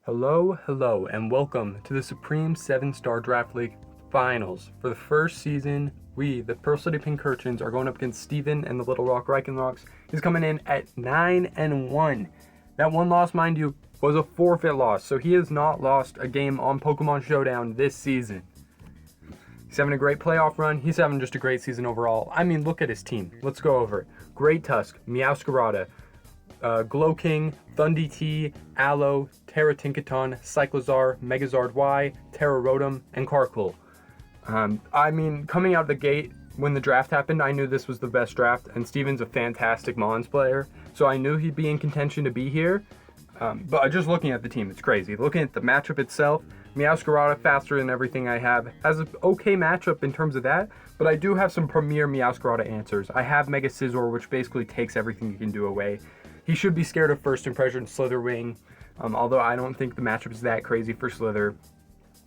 Hello, and welcome to the Supreme 7-Star Draft League Finals. For the first season, we, the Pearl City Pinkertons, are going up against Steven and the Little Rock Reichenlocks. He's coming in at 9-1. That one loss, mind you, was a forfeit loss, so he has not lost a game on Pokemon Showdown this season. He's having a great playoff run. He's having just a great season overall. I mean, look at his team. Let's go over it. Great Tusk, Meowscarada, Glowking, Thundee, Aloe, Tinkaton, Cyclozar, Megazard Y, Rotom, and Carkle. I mean, coming out of the gate, when the draft happened, I knew this was the best draft, and Steven's a fantastic Mons player, so I knew he'd be in contention to be here. But just looking at the team, it's crazy. Looking at the matchup itself, Meowscarada, faster than everything I have, has an okay matchup in terms of that, but I do have some premier Meowscarada answers. I have Mega Scizor, which basically takes everything you can do away. He should be scared of First Impression Slitherwing, although I don't think the matchup is that crazy for Slither.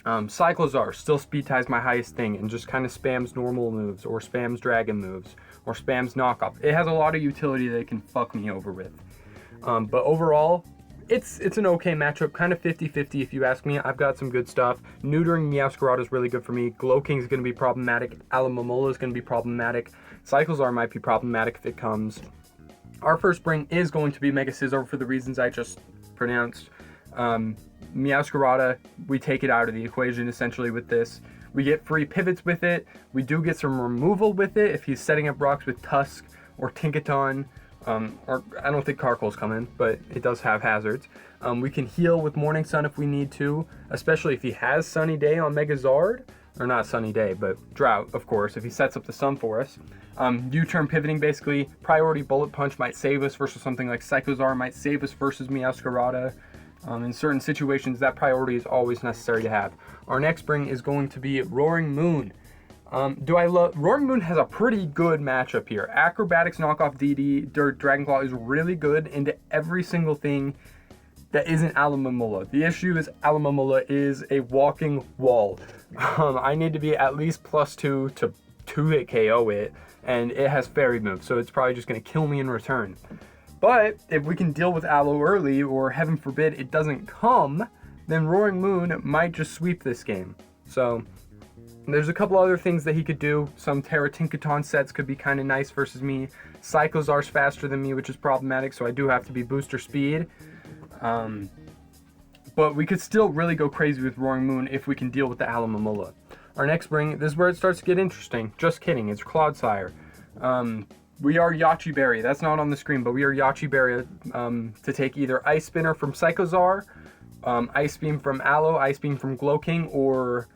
Cyclozar, still Speed Tie's my highest thing, and just kind of spams normal moves, or spams dragon moves, or spams knockoff. It has a lot of utility that it can fuck me over with. But overall, it's an okay matchup, kind of 50-50 if you ask me. I've got some good stuff. Neutering Meowscarada is really good for me. Glowking is going to be problematic. Alomomola is going to be problematic. Cyclozar might be problematic if it comes. Our first bring is going to be Mega Scizor for the reasons I just pronounced. Meowscarada, we take it out of the equation essentially with this. We get free pivots with it. We do get some removal with it if he's setting up rocks with Tusk or Tinkaton. Or I don't think Carkle's coming, but it does have hazards. We can heal with Morning Sun if we need to, especially if he has Sunny Day on Megazard. Or not Sunny Day, but Drought, of course, if he sets up the sun for us. U-turn pivoting, basically. Priority Bullet Punch might save us versus something like Cyclozar might save us versus Meowscarada. In certain situations, that priority is always necessary to have. Our next bring is going to be Roaring Moon. Roaring Moon has a pretty good matchup here. Acrobatics knockoff DD, Dragonclaw is really good into every single thing that isn't Alomomola. The issue is Alomomola is a walking wall. I need to be at least +2 to 2-hit KO it, and it has fairy moves, so it's probably just going to kill me in return. But if we can deal with Aloe early, or heaven forbid it doesn't come, then Roaring Moon might just sweep this game. So there's a couple other things that he could do. Some Tinkaton sets could be kind of nice versus me. Cyclozar's faster than me, which is problematic, so I do have to be booster speed. But we could still really go crazy with Roaring Moon if we can deal with the Alomomola. Our next bring, this is where it starts to get interesting. Just kidding, it's Clodsire. We are Yachi Berry. That's not on the screen, but we are Yachi Berry to take either Ice Spinner from Cyclozar, Ice Beam from Aloe, Ice Beam from Glowking, or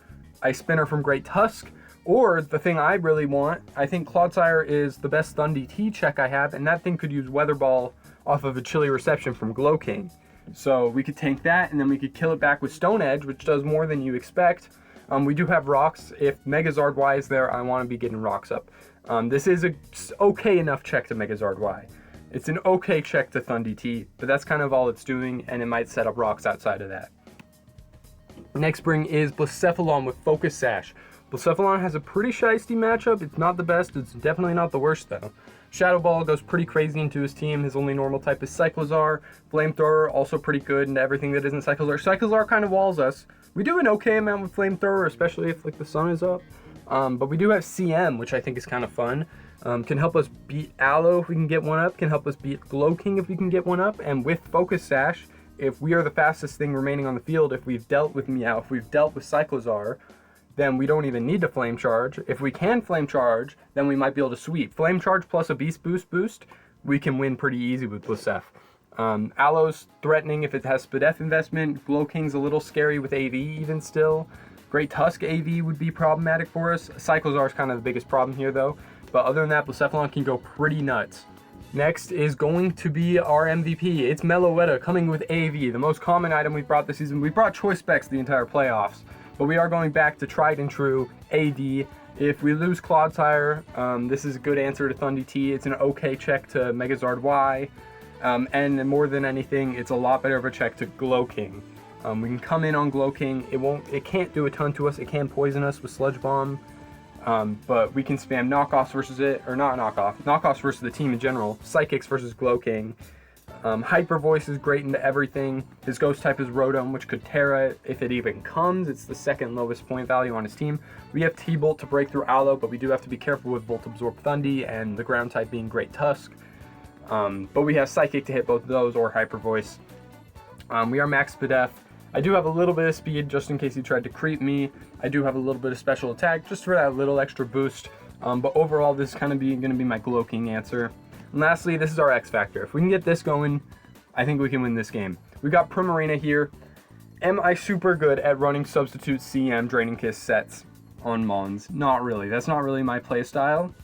Ice Spinner from Great Tusk. Or the thing I really want, I think Clodsire is the best Thundee check I have, and that thing could use Weather Ball off of a Chilly Reception from Glowking. So we could tank that, and then we could kill it back with Stone Edge, which does more than you expect. We do have rocks. If Megazard Y is there, I want to be getting rocks up. This is a okay enough check to Megazard Y. It's an okay check to Thundee, but that's kind of all it's doing, and it might set up rocks outside of that. Next bring is Blacephalon with Focus Sash. Blacephalon has a pretty shiesty matchup. It's not the best. It's definitely not the worst, though. Shadow Ball goes pretty crazy into his team. His only normal type is Cyclozar. Flamethrower, also pretty good into everything that isn't Cyclozar. Cyclozar kind of walls us. We do an okay amount with Flamethrower, especially if like the sun is up. But we do have CM, which I think is kind of fun. Can help us beat Aloe if we can get one up. Can help us beat Glowking if we can get one up. And with Focus Sash, if we are the fastest thing remaining on the field, if we've dealt with Meow, if we've dealt with Cyclozar, then we don't even need to Flame Charge. If we can Flame Charge, then we might be able to sweep. Flame Charge plus a Beast Boost, we can win pretty easy with Blasef. Aloe's threatening if it has Spadef investment. Glowking's a little scary with AV even still. Great Tusk AV would be problematic for us. Cyclozar's kind of the biggest problem here though. But other than that, Blacephalon can go pretty nuts. Next is going to be our MVP. It's Meloetta coming with AV, the most common item we've brought this season. We brought Choice Specs the entire playoffs. But we are going back to tried and true AD. If we lose Clodsire, this is a good answer to Thundee. It's an okay check to Megazard Y. And more than anything, it's a lot better of a check to Glowking. We can come in on Glowking. It can't do a ton to us. It can poison us with Sludge Bomb. But we can spam knockoffs versus it, or not knockoffs versus the team in general. Psychics versus Glowking. Hyper Voice is great into everything. His ghost type is Rotom, which could Terra it if it even comes. It's the second lowest point value on his team. We have T-Bolt to break through Aloe, but we do have to be careful with Volt Absorb Thundy and the ground type being Great Tusk. But we have Psychic to hit both of those, or Hyper Voice. We are max Spadef. I do have a little bit of speed just in case he tried to creep me. I do have a little bit of special attack just for that little extra boost. But overall, this is kind of going to be my Glow-King answer. And lastly, this is our X Factor. If we can get this going, I think we can win this game. We got Primarina here. Am I super good at running substitute CM Draining Kiss sets on Mons? Not really. That's not really my play style.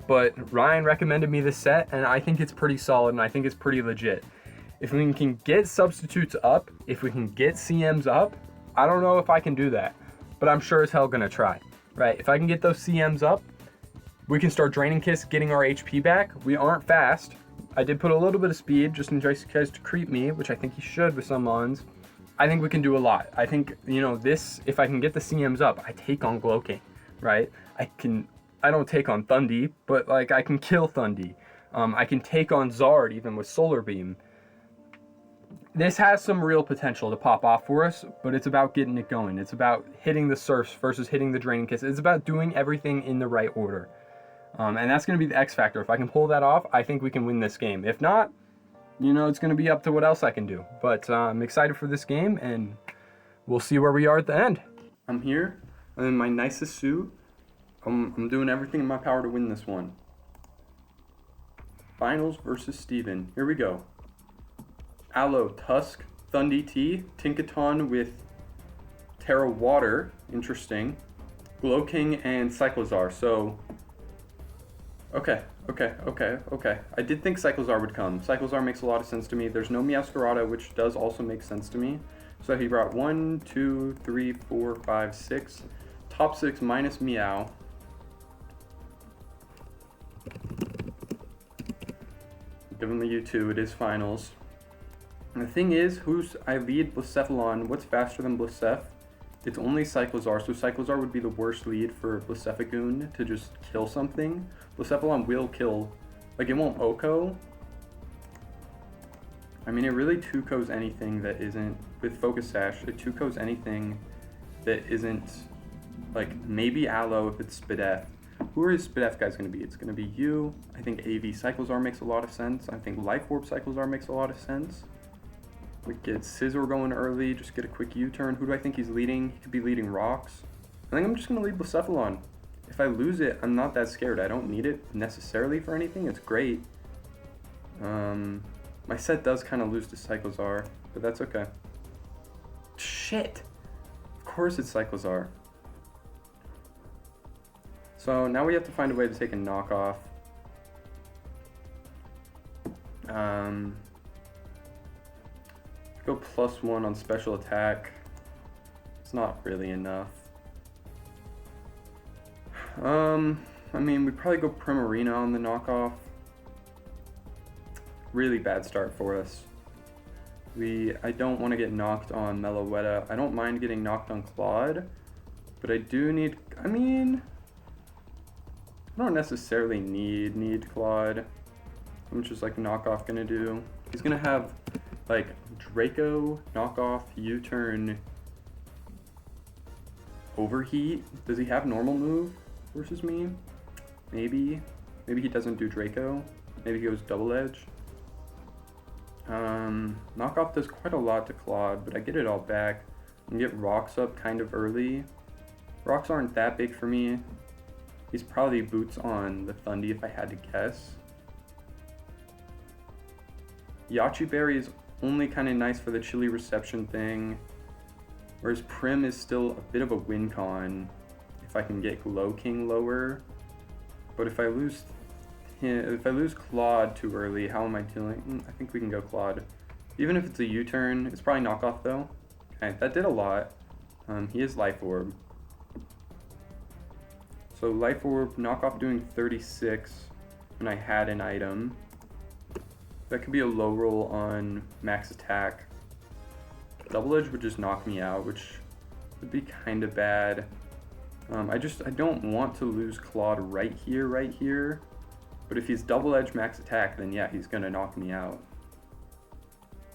But Ryan recommended me this set, and I think it's pretty solid, and I think it's pretty legit. If we can get substitutes up, if we can get CMs up, I don't know if I can do that, but I'm sure as hell gonna try, right? If I can get those CMs up, we can start Draining Kiss, getting our HP back. We aren't fast. I did put a little bit of speed just in case he tries to creep me, which I think he should with some Mons. I think we can do a lot. I think, you know, this, if I can get the CMs up, I take on Glow-King, right? I don't take on Thundy, but like I can kill Thundy. I can take on Zard even with Solar Beam. This has some real potential to pop off for us, but it's about getting it going. It's about hitting the Surfs versus hitting the Draining Kiss. It's about doing everything in the right order. And that's going to be the X Factor. If I can pull that off, I think we can win this game. If not, you know, it's going to be up to what else I can do. But I'm excited for this game, and we'll see where we are at the end. I'm here. I'm in my nicest suit. I'm doing everything in my power to win this one. Finals versus Steven. Here we go. Aloe, Tusk, Thundy T, Tinkaton with Terra Water. Interesting. Glow-King and Cyclozar. So, okay. I did think Cyclozar would come. Cyclozar makes a lot of sense to me. There's no Meowscarada, which does also make sense to me. So he brought 1, 2, 3, 4, 5, 6. Top 6 minus Meow. Give him the U2. It is finals. And the thing is, I lead Blacephalon. What's faster than Blacef? It's only Cyclozar, so Cyclozar would be the worst lead for Blaceffagoon to just kill something. Blacephalon will kill, like it won't OHKO. I mean, it really 2-KOs anything that isn't, with Focus Sash, it 2-KOs anything that isn't, like maybe Aloe if it's Spadef. Who are his Spadef guys going to be? It's going to be you. I think AV Cyclozar makes a lot of sense. I think Life Orb Cyclozar makes a lot of sense. We get Scizor going early, just get a quick U-turn. Who do I think he's leading? He could be leading Rocks. I think I'm just going to lead Blacephalon. If I lose it, I'm not that scared. I don't need it necessarily for anything. It's great. My set does kind of lose to Cyclozar, but that's okay. Shit! Of course it's Cyclozar. So now we have to find a way to take a knockoff. Go +1 on special attack. It's not really enough. I mean, we'd probably go Primarina on the knockoff. Really bad start for us. I don't want to get knocked on Meloetta. I don't mind getting knocked on Claude, but I do need, I mean, I don't necessarily need Claude. How much is like knockoff gonna do? He's gonna have like Draco, knockoff, U-turn, overheat. Does he have normal move versus me? Maybe. Maybe he doesn't do Draco. Maybe he goes double edge. Knockoff does quite a lot to Claude, but I get it all back. I can get Rocks up kind of early. Rocks aren't that big for me. He's probably boots on the Thundy if I had to guess. Yachi Berry is only kind of nice for the chilly reception thing, whereas Prim is still a bit of a win con if I can get Glow-King lower. But if I lose Claude too early, how am I dealing? I think we can go Claude. Even if it's a U-turn, it's probably knockoff though. Okay, that did a lot. He is Life Orb. So Life Orb, knockoff doing 36 when I had an item. That could be a low roll on max attack. Double edge would just knock me out, which would be kind of bad. I don't want to lose Claude right here. But if he's double edge max attack, then yeah, he's gonna knock me out.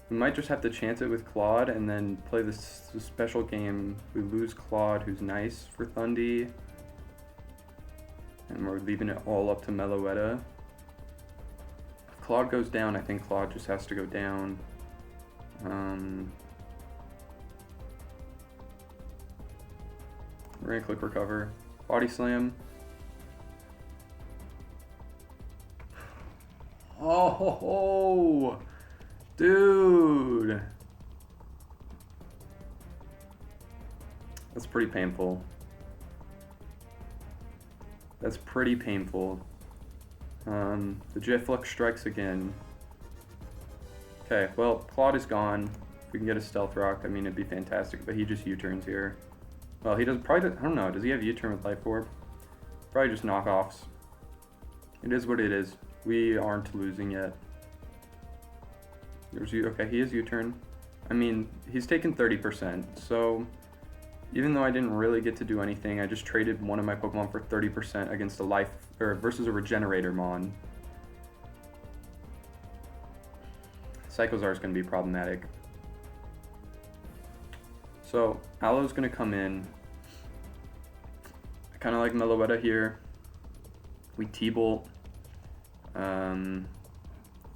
We might just have to chance it with Claude and then play this special game. We lose Claude, who's nice for Thundy. And we're leaving it all up to Meloetta. If Claude goes down, I think Claude just has to go down. We're gonna click recover. Body slam. Oh, ho, ho. Dude. That's pretty painful. That's pretty painful. The J-Flux strikes again. Okay, well, Claude is gone. If we can get a Stealth Rock, I mean, it'd be fantastic, but he just U-turns here. Well, he does probably, I don't know, does he have U-turn with Life Orb? Probably just knockoffs. It is what it is. We aren't losing yet. There's okay, he is U-turn. I mean, he's taken 30%, so even though I didn't really get to do anything, I just traded one of my Pokemon for 30% against a life, or versus a Regenerator Mon. Psychozar is going to be problematic. So, Aloe's going to come in. I kind of like Meloetta here. We T-Bolt. Although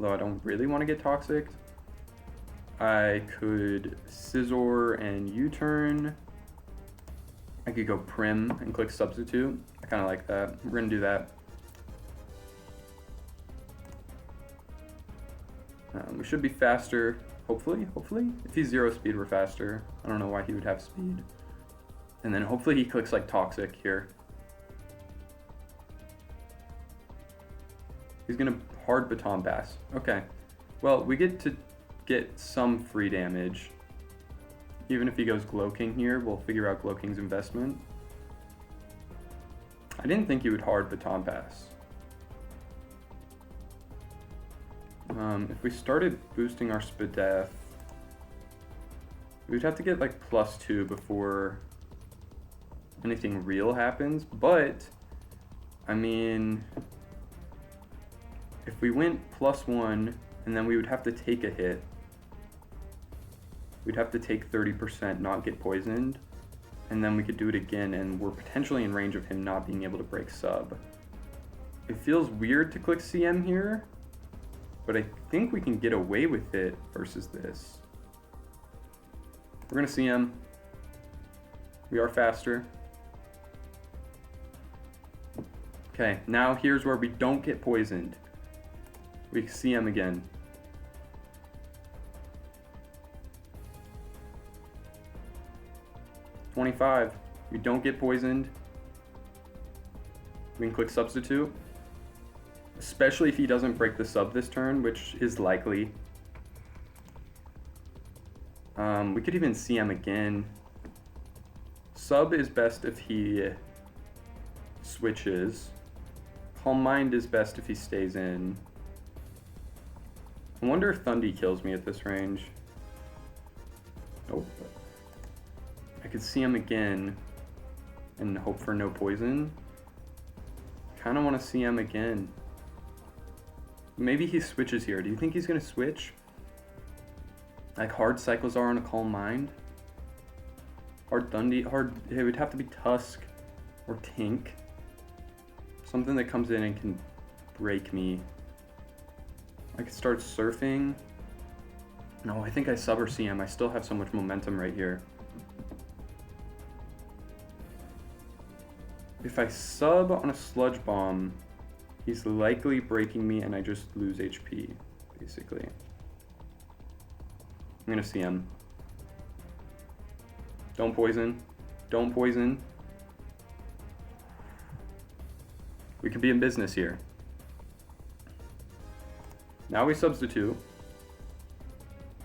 I don't really want to get Toxic. I could Scizor and U-turn. I could go Prim and click Substitute. I kind of like that. We're going to do that. We should be faster, hopefully. If he's 0 speed, we're faster. I don't know why he would have speed. And then hopefully he clicks like Toxic here. He's going to hard Baton Pass. Okay. Well, we get to get some free damage. Even if he goes Glow-King here, we'll figure out Glow-King's investment. I didn't think he would hard Baton Pass. If we started boosting our Spadef, we'd have to get like +2 before anything real happens. But, I mean, if we went +1 and then we would have to take a hit, we'd have to take 30%, not get poisoned, and then we could do it again, and we're potentially in range of him not being able to break sub. It feels weird to click CM here, but I think we can get away with it versus this. We're gonna CM. We are faster. Okay, now here's where we don't get poisoned. We CM again. $25. We don't get poisoned. We can click Substitute. Especially if he doesn't break the sub this turn, which is likely. We could even CM again. Sub is best if he switches. Calm Mind is best if he stays in. I wonder if Thundy kills me at this range. Nope. I could CM again and hope for no poison. Kind of want to CM again. Maybe he switches here. Do you think he's going to switch? Like hard Cyclozar on a Calm Mind? Hard Thundy? It would have to be Tusk or Tink. Something that comes in and can break me. I could start surfing. No, I think I sub or CM. I still have so much momentum right here. If I sub on a Sludge Bomb, he's likely breaking me and I just lose HP, basically. I'm gonna CM. Don't poison. Don't poison. We could be in business here. Now we Substitute.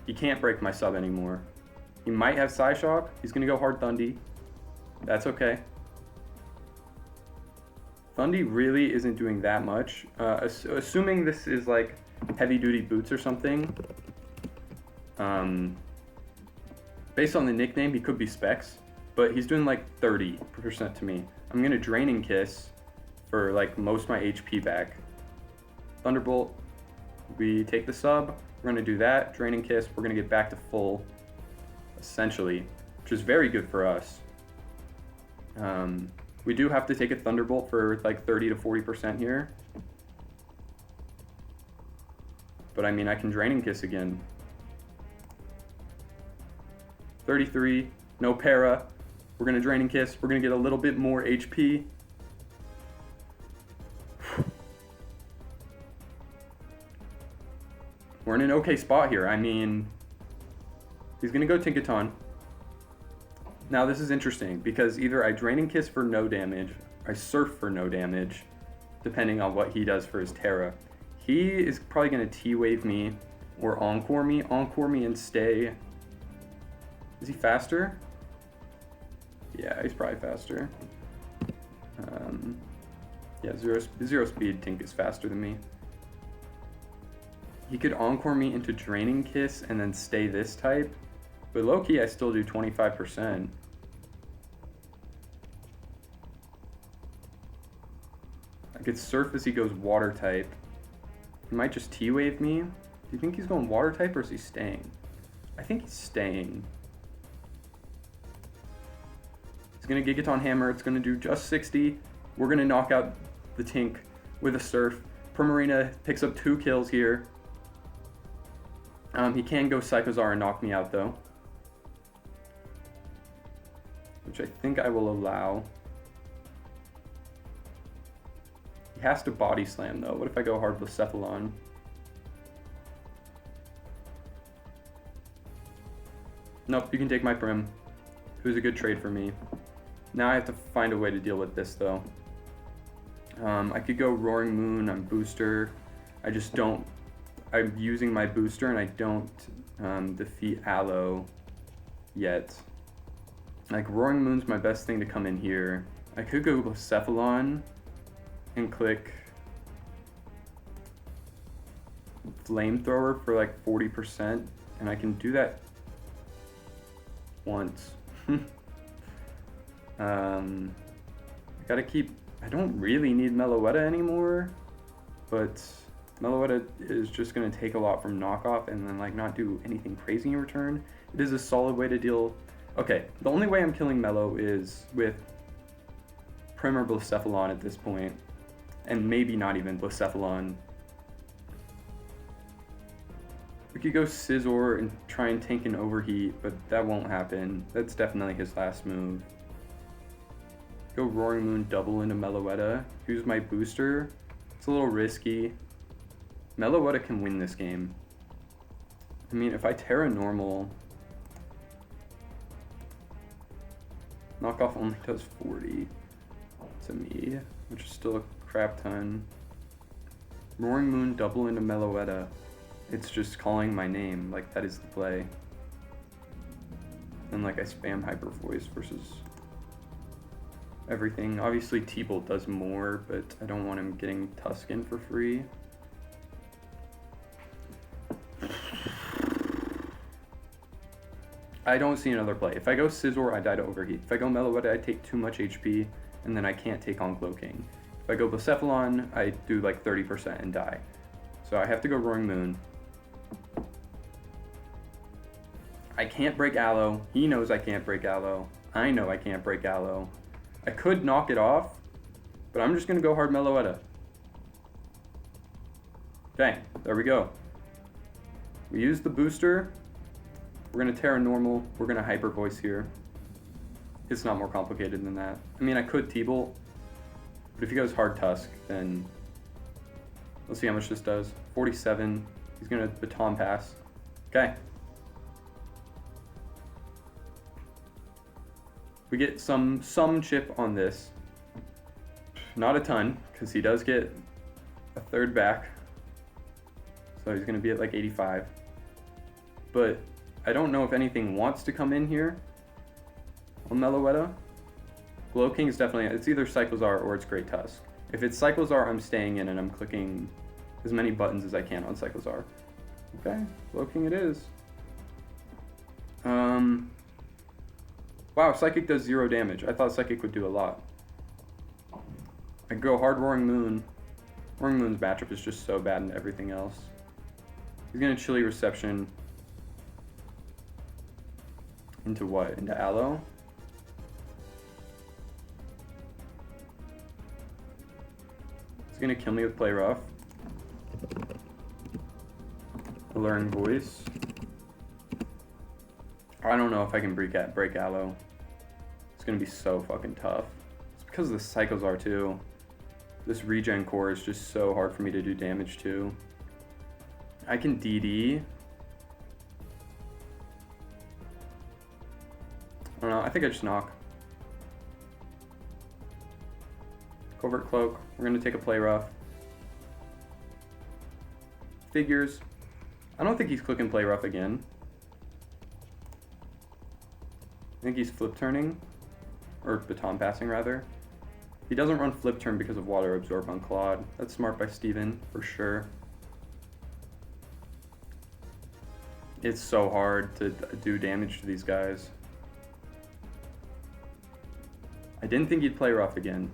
He can't break my sub anymore. He might have Psyshock. He's gonna go hard Thundy. That's okay. Thundy really isn't doing that much. Assuming this is like heavy duty boots or something. Based on the nickname, he could be Specs, but he's doing like 30% to me. I'm gonna Draining Kiss for like most of my HP back. Thunderbolt, we take the sub. We're going to do that. Draining Kiss. We're going to get back to full, essentially, which is very good for us. We do have to take a Thunderbolt for like 30 to 40% here. But I mean, I can Draining Kiss again. 33, no para. We're going to Draining Kiss. We're going to get a little bit more HP. We're in an okay spot here. I mean, he's going to go Tinkaton. Now this is interesting because either I Draining Kiss for no damage, I Surf for no damage, depending on what he does for his Terra. He is probably going to T-Wave me or Encore me and stay. Is he faster? Yeah, he's probably faster. Yeah, zero speed Tink is faster than me. He could Encore me into Draining Kiss and then stay this type. But low-key, I still do 25%. I could Surf as he goes Water type. He might just T-Wave me. Do you think he's going Water type or is he staying? I think he's staying. He's going to Gigaton Hammer. It's going to do just 60. We're going to knock out the Tink with a Surf. Primarina picks up 2 kills here. He can go Psychozar and knock me out though, which I think I will allow. He has to Body Slam though. What if I go hard with Cephalon? Nope, you can take my Prim. It was a good trade for me. Now I have to find a way to deal with this though. I could go Roaring Moon on Booster. I just don't. I'm using my booster and I don't defeat Aloe yet. Like Roaring Moon's my best thing to come in here. I could go with Cephalon and click Flamethrower for like 40% and I can do that once. I gotta keep, I don't really need Meloetta anymore, but Meloetta is just going to take a lot from knockoff and then like not do anything crazy in return. It is a solid way to deal. Okay, the only way I'm killing Melo is with Prim or Blacephalon at this point, and maybe not even Blacephalon. We could go Scizor and try and tank an Overheat, but that won't happen. That's definitely his last move. Go Roaring Moon double into Meloetta. Use my booster. It's a little risky. Meloetta can win this game. I mean, if I Terra Normal, knockoff only does 40 to me, which is still a crap ton. Roaring Moon double into Meloetta. It's just calling my name, like that is the play. And like I spam Hyper Voice versus everything. Obviously T-Bolt does more, but I don't want him getting Tuscan for free. I don't see another play. If I go Scizor, I die to Overheat. If I go Meloetta, I take too much HP, and then I can't take on Gloking. If I go Blacephalon, I do like 30% and die. So I have to go Roaring Moon. I can't break Aloe. He knows I can't break Aloe. I know I can't break Aloe. I could knock it off, but I'm just going to go hard Meloetta. Okay, there we go. We use the booster. We're going to Terra Normal. We're going to Hyper Voice here. It's not more complicated than that. I mean, I could T-Bolt, but if he goes Hard Tusk, then let's see how much this does. 47. He's going to Baton Pass. Okay. We get some chip on this. Not a ton, because he does get a third back. So he's going to be at like 85. But I don't know if anything wants to come in here on Meloetta. Gloking is definitely, it's either Cyclozar or it's Great Tusk. If it's Cyclozar, I'm staying in and I'm clicking as many buttons as I can on Cyclozar. Okay, Gloking it is. Wow, Psychic does 0 damage. I thought Psychic would do a lot. I go hard Roaring Moon. Roaring Moon's matchup is just so bad in everything else. He's gonna chili reception into what? Into aloe? He's gonna kill me with play rough. Alluring voice. I don't know if I can break aloe. It's gonna be so fucking tough. It's because of the Cyclozar too. This regen core is just so hard for me to do damage to. I can DD. I don't know, I think I just knock. Covert Cloak, we're gonna take a play rough. Figures. I don't think he's clicking play rough again. I think he's flip turning, or baton passing rather. He doesn't run flip turn because of water absorb on Claude. That's smart by Steven, for sure. It's so hard to do damage to these guys. I didn't think he'd play rough again.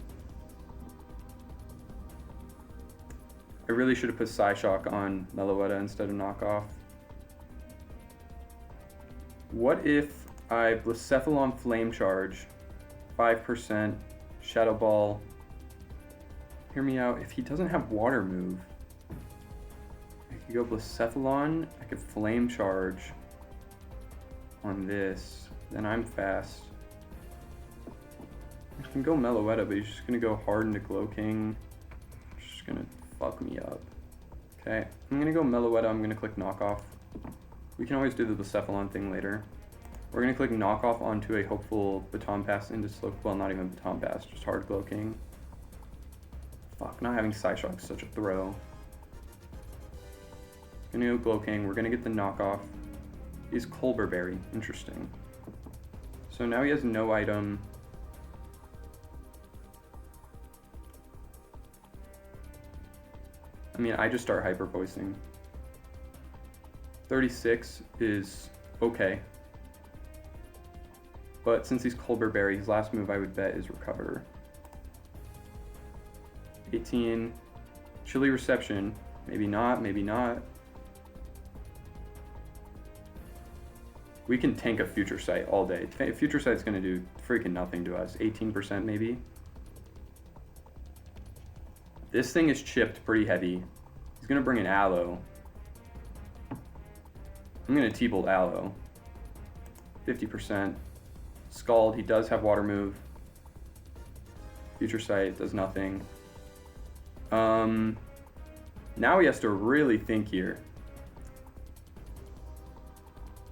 I really should have put Psyshock on Meloetta instead of Knockoff. What if I Blacephalon Flame Charge, 5%, Shadow Ball. Hear me out, if he doesn't have Water move, I could go Blacephalon, I could Flame Charge on this, then I'm fast. I can go Meloetta, but he's just gonna go hard into Glow King. Just gonna fuck me up. Okay, I'm gonna go Meloetta, I'm gonna click Knockoff. We can always do the Blacephalon thing later. We're gonna click Knockoff onto a hopeful Baton Pass into slow, well, not even Baton Pass, just hard Glow King. Fuck, not having Psyshock is such a throw. Gonna go Glow King, we're gonna get the Knockoff. He's Colberberry, interesting. So now he has no item. I mean, I just start hyper voicing. 36 is okay. But since he's Colberberry, his last move I would bet is Recover. 18, Chilly Reception. Maybe not, maybe not. We can tank a Future Sight all day. Future Sight's gonna do freaking nothing to us. 18% maybe. This thing is chipped pretty heavy. He's gonna bring an Aloe. I'm gonna T-Bolt Aloe. 50%. Scald, he does have Water move. Future Sight does nothing. Now he has to really think here.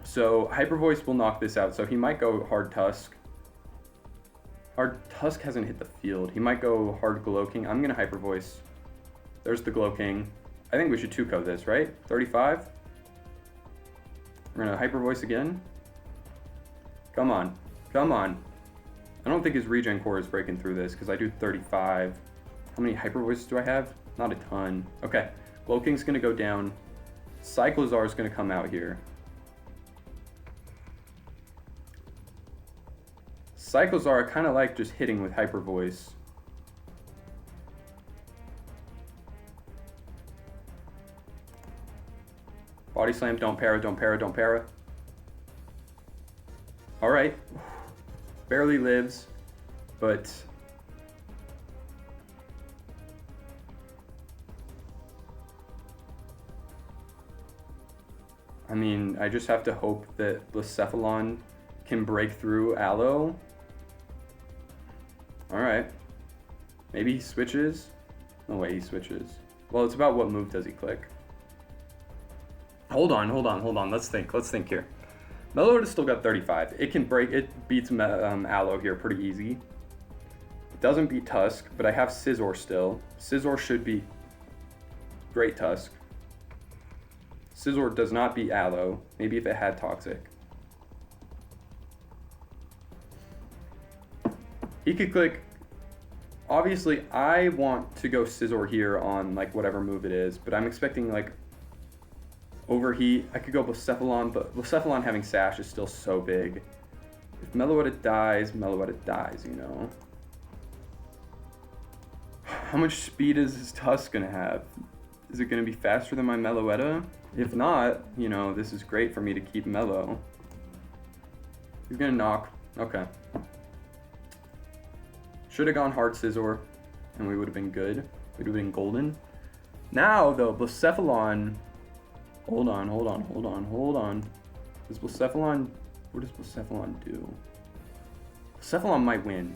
So Hyper Voice will knock this out. So he might go Hard Tusk. Hard Tusk hasn't hit the field. He might go Hard Glow King. I'm gonna Hyper Voice. There's the Glow King. I think we should 2-co this, right? 35. We're gonna Hyper Voice again. Come on, come on. I don't think his regen core is breaking through this because I do 35. How many Hyper Voices do I have? Not a ton. Okay, Glow King's gonna go down. Cyclozar is gonna come out here. Cyclozar, I kind of like just hitting with Hyper Voice. Body Slam, don't para, don't para, don't para. All right, barely lives, but I mean, I just have to hope that Blacephalon can break through Aloe. All right, maybe he switches. No way he switches. Well, it's about what move does he click. Hold on. Let's think here. Meloetta's still got 35. It can break, it beats Aloe here pretty easy. It doesn't beat Tusk, but I have Scizor still. Scizor should beat Great Tusk. Scizor does not beat Aloe, maybe if it had Toxic. He could click, obviously I want to go Scizor here on like whatever move it is, but I'm expecting like Overheat. I could go Blacephalon, but Blacephalon having Sash is still so big. If Meloetta dies, you know. How much speed is his Tusk gonna have? Is it going to be faster than my Meloetta? If not, you know, this is great for me to keep Melo. He's going to knock. Okay. Should have gone Hard Scizor, and we would have been good. We would have been golden. Now, though, Blacephalon... Hold on. Does Blacephalon... What does Blacephalon do? Blacephalon might win.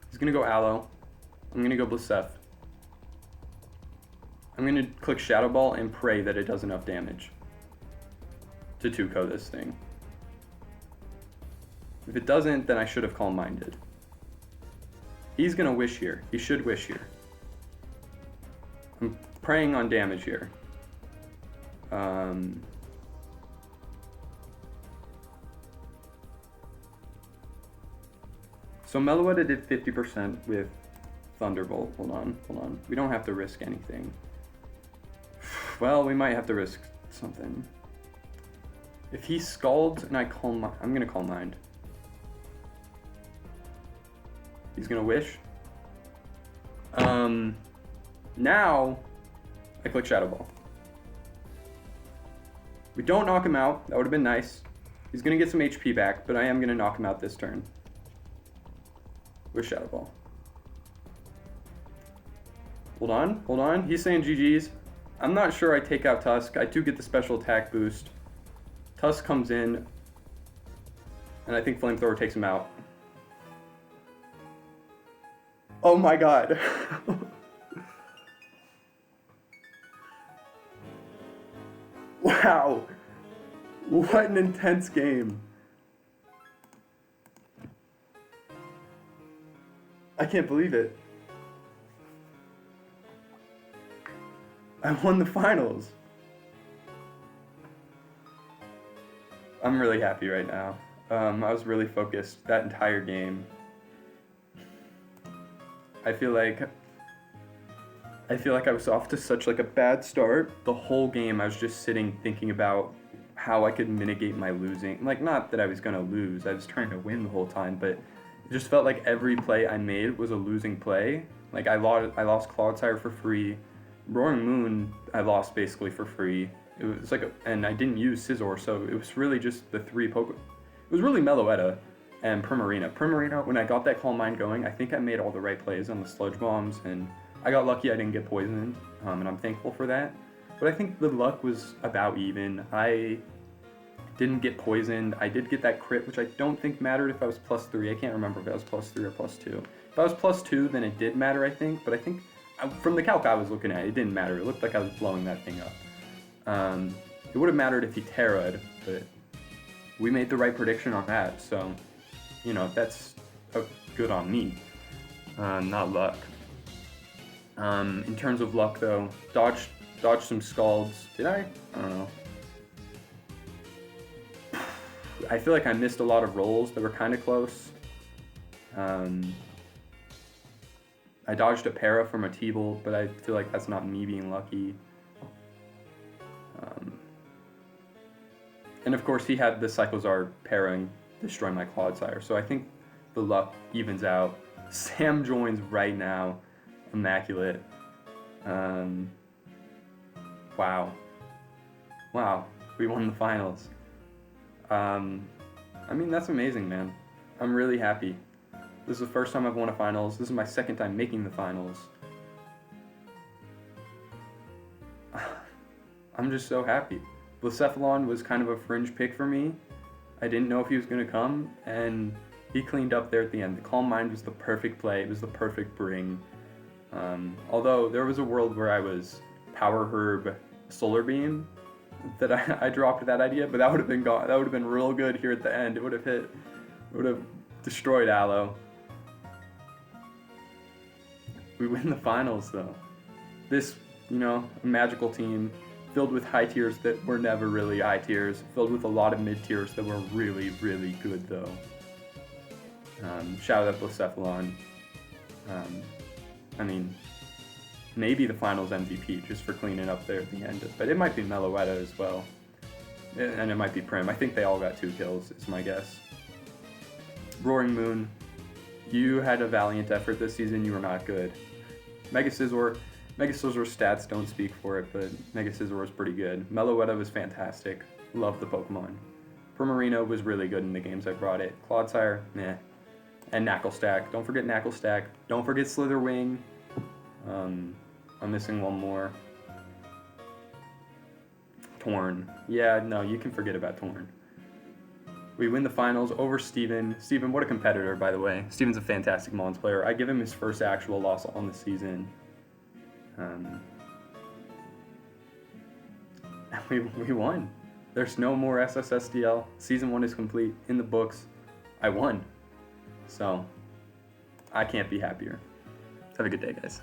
He's going to go Aloe. I'm going to go Blacef. I'm going to click Shadow Ball and pray that it does enough damage to 2-ko this thing. If it doesn't, then I should have Calm Minded. He's going to Wish here. He should Wish here. I'm praying on damage here. So Meloetta did 50% with Thunderbolt. Hold on. We don't have to risk anything. Well, we might have to risk something. If he Scalds and I Calm Mind, I'm going to Calm Mind. He's going to Wish. Now, I click Shadow Ball. We don't knock him out. That would have been nice. He's going to get some HP back, but I am going to knock him out this turn. With Shadow Ball. Hold on. He's saying GG's. I'm not sure I take out Tusk. I do get the special attack boost. Tusk comes in, and I think Flamethrower takes him out. Oh my god. Wow. What an intense game. I can't believe it. I won the finals. I'm really happy right now. I was really focused that entire game. I feel like I was off to such like a bad start. The whole game I was just sitting thinking about how I could mitigate my losing. Like, not that I was gonna lose, I was trying to win the whole time, but it just felt like every play I made was a losing play. Like I lost Clodsire for free. Roaring Moon I lost basically for free. It was like and I didn't use Scizor, so it was really just the three It was really Meloetta and Primarina. Primarina, when I got that Calm Mind going, I think I made all the right plays on the Sludge Bombs, and I got lucky I didn't get poisoned, and I'm thankful for that. But I think the luck was about even. I didn't get poisoned. I did get that crit, which I don't think mattered if I was +3. I can't remember if I was +3 or +2. If I was +2, then it did matter, I think. But I think from the calc I was looking at, it didn't matter. It looked like I was blowing that thing up. It would have mattered if he Terra'd, but we made the right prediction on that. So, you know, that's good on me, not luck. In terms of luck, though, dodged some Scalds. Did I? I don't know. I feel like I missed a lot of rolls that were kind of close. I dodged a Para from a T-Bolt, but I feel like that's not me being lucky. And of course, he had the Cyclozar Para and destroy my Clodsire, so I think the luck evens out. Sam joins right now. Immaculate. Wow. We won the finals. I mean, that's amazing, man. I'm really happy. This is the first time I've won a finals. This is my second time making the finals. I'm just so happy. Blacephalon was kind of a fringe pick for me. I didn't know if he was going to come, and he cleaned up there at the end. The Calm Mind was the perfect play. It was the perfect bring. Although there was a world where I was Power Herb Solar Beam, that I dropped that idea, but that would have been gone. That would have been real good here at the end. It would have destroyed Aloe. We win the finals though. This, you know, a magical team filled with high tiers that were never really high tiers, filled with a lot of mid tiers that were really, really good though. Shout out Blacephalon. I mean, maybe the finals MVP just for cleaning up there at the end, but it might be Meloetta as well, and it might be Prim. I think they all got 2 kills, is my guess. Roaring Moon, You had a valiant effort this season. You were not good. Mega Scizor stats don't speak for it, but Mega Scizor was pretty good. Meloetta was fantastic. Love the Pokemon. Primarina was really good in the games I brought it. Clodsire, meh. And Knacklestack. Don't forget Knacklestack. Don't forget Slitherwing. I'm missing one more. Torn. Yeah, no, you can forget about Torn. We win the finals over Steven. Steven, what a competitor, by the way. Steven's a fantastic Mons player. I give him his first actual loss on the season. We won. There's no more sssdl. Season 1 is complete. In the books. I won. So, I can't be happier. Have a good day, guys.